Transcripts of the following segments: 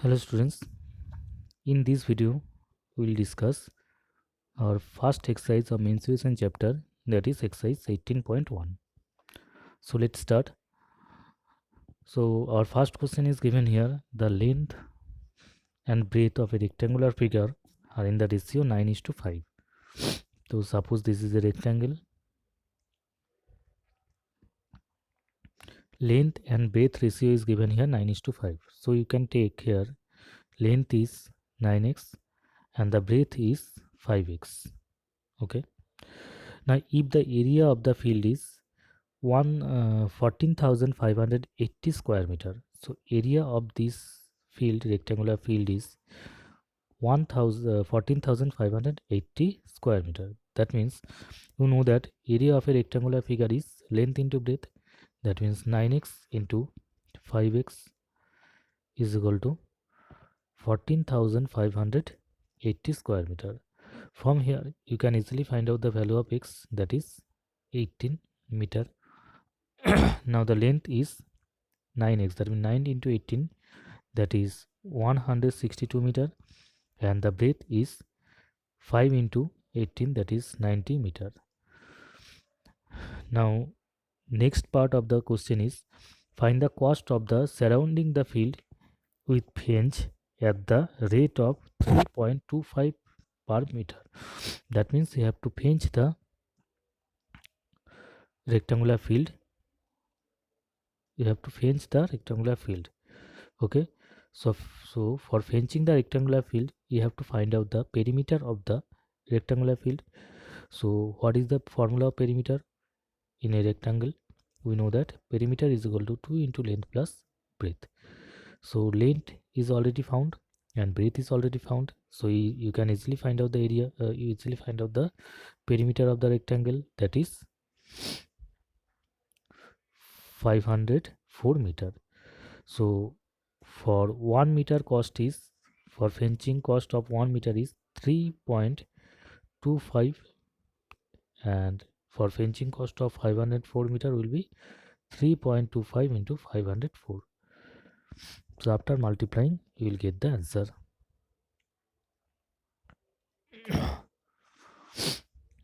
Hello students, in this video we will discuss our first exercise of mensuration chapter, that is exercise 18.1. So let's start. So our first question is given here: the length and breadth of a rectangular figure are in the ratio 9:5. So suppose this is a rectangle, length and breadth ratio is given here 9:5. So you can take here length is 9x and the breadth is 5x. Okay. Now if the area of the field is 14,580 square meter. So area of this field, rectangular field, is 14,580 square meter. That means you know that area of a rectangular figure is length into breadth. That means 9x into 5x is equal to 14,580 square meter. From here you can easily find out the value of x, that is 18 meter. Now the length is 9x, that means 9 into 18, that is 162 meter, and the breadth is 5 into 18, that is 90 meter. Now next part of the question is find the cost of the surrounding the field with fence at the rate of 3.25 per meter. That means you have to fence the rectangular field. You have to fence the rectangular field. Okay. So for fencing the rectangular field, you have to find out the perimeter of the rectangular field. So what is the formula of perimeter in a rectangle? We know that perimeter is equal to 2 into length plus breadth. So length is already found and breadth is already found. So you can easily find out the area. You easily find out the perimeter of the rectangle, that is 504 meter. So for 1 meter cost is, for fencing cost of 1 meter is 3.25, and for fencing cost of 504 meter will be 3.25 into 504. So after multiplying you will get the answer.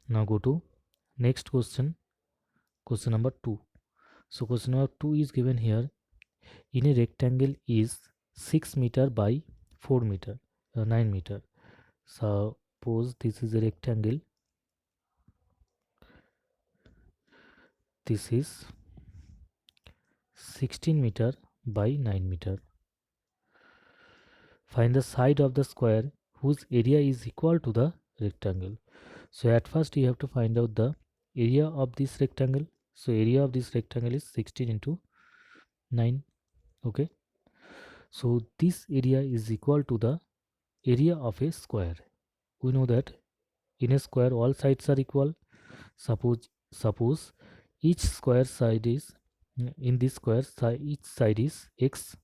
Now go to next question, question number 2. So question number 2 is given here: in a rectangle is 6 meter by 4 meter, 9 meter. Suppose this is a rectangle, this is 16 meter by 9 meter. Find the side of the square whose area is equal to the rectangle. So at first you have to find out the area of this rectangle. So area of this rectangle is 16 into 9. Okay. So this area is equal to the area of a square. We know that in a square all sides are equal. Suppose each square side is, in this square each side is x.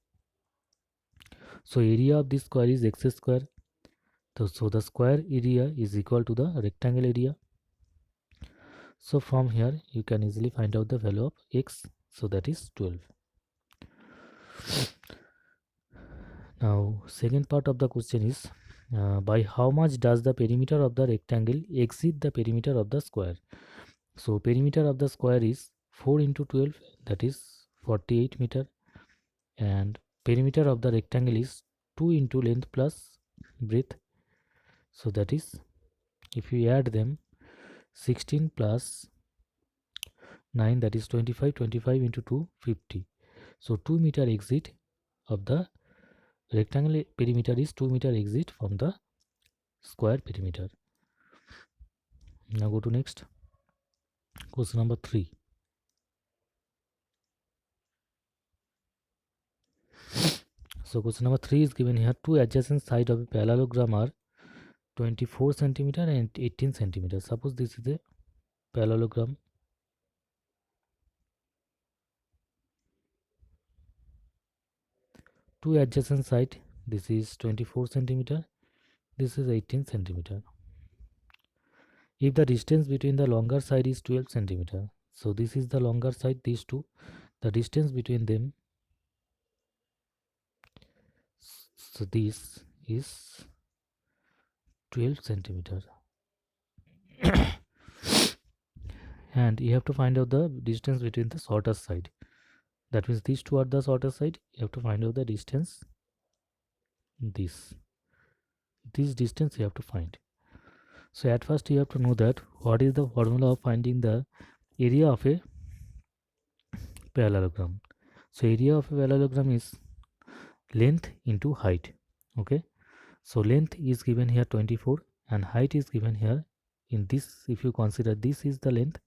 So area of this square is x square. So the square area is equal to the rectangle area. So from here you can easily find out the value of x. So that is 12. Now second part of the question is by how much does the perimeter of the rectangle exceed the perimeter of the square? So perimeter of the square is 4 into 12, that is 48 meter, and perimeter of the rectangle is 2 into length plus breadth. So that is, if you add them, 16 plus 9, that is 25, 25 into 2, 50. So 2 meter exit of the rectangle perimeter is 2 meter exit from the square perimeter. Now go to next, question number 3. So question number 3 is given here: two adjacent sides of a parallelogram are 24 centimeter and 18 centimeter. Suppose this is a parallelogram. Two adjacent side, this is 24 centimeter, this is 18 centimeter. If the distance between the longer side is 12 centimeter, so this is the longer side, these two, the distance between them, So this is 12 centimeter. And you have to find out the distance between the shortest side. That means these two are the shortest side. You have to find out the distance. This distance you have to find. So at first you have to know that what is the formula of finding the area of a parallelogram. So area of a parallelogram is length into height. Okay, so length is given here 24 and height is given here in this. If you consider this is the length,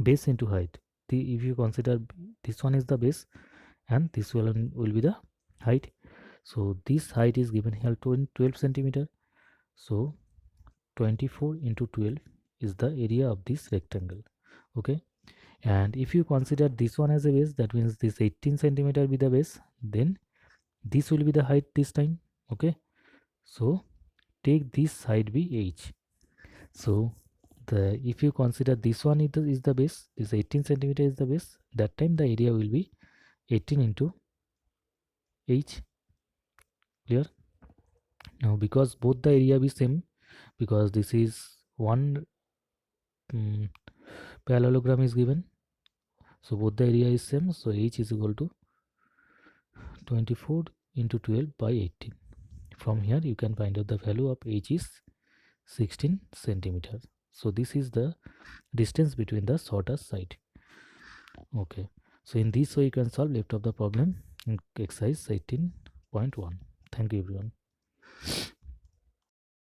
base into height, if you consider this one is the base and this one will be the height. So this height is given here 12 centimeter. So 24 into 12 is the area of this rectangle. Okay, and if you consider this one as a base, that means this 18 centimeter be the base, then this will be the height this time. Okay, so take this side be h. So the if you consider this one is the base, this 18 centimeter is the base, that time the area will be 18 into h. Clear? Now because both the area be same, because this is one parallelogram is given, so both the area is same, so h is equal to 24 into 12 by 18. From here you can find out the value of h is 16 centimeters. So this is the distance between the shortest side. Okay, so in this way you can solve left of the problem in exercise 18.1. Thank you everyone.